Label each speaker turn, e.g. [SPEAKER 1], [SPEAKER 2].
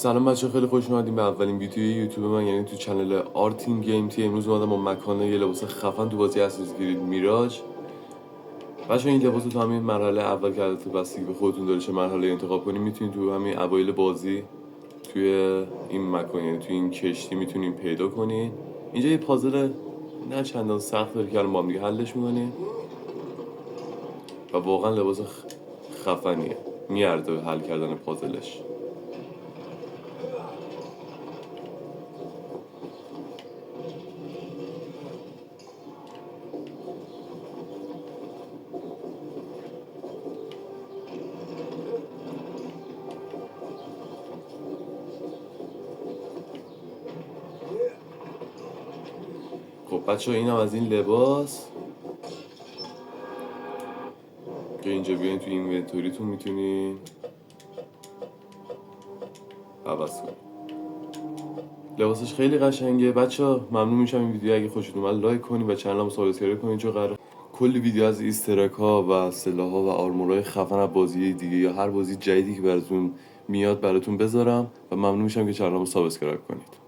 [SPEAKER 1] سلام بچه، خیلی خوش اومدیم به اولین ویدیوی یوتیوب من، یعنی تو چنل آرتین گیم تی. امروز اومدم با مکان یه لباس خفن تو بازی اساس کرید میراج. بچه این لباس رو تو همین مرحله اول که البته بستگی به خودتون داره چه مرحله انتخاب کنید، میتونید تو همین اوایل بازی توی این مکان، یعنی توی این کشتی میتونید پیدا کنید. اینجا یه پازل نه چندان سخت داره که الان با هم دیگه حلش میکنیم و واقعا لباس خفنیه، میارزه به حل کردن پازلش. خب بچه ها، اینم از این لباس که اینجا بیاین تو اینونتوریتون میتونین عوض کنید. لباسش خیلی قشنگه. بچه ها ممنون میشم این ویدیو اگه خوشتون اومد لایک کنید و چنلمو سابسکرایب کنید، چون قراره کلی ویدیو از ایسترک ها و سلاح ها و آرمورهای خفن از بازی دیگه یا هر بازی جدیدی که براتون میاد براتون بذارم و ممنون میشم که چنلمو سابسکرایب کنید.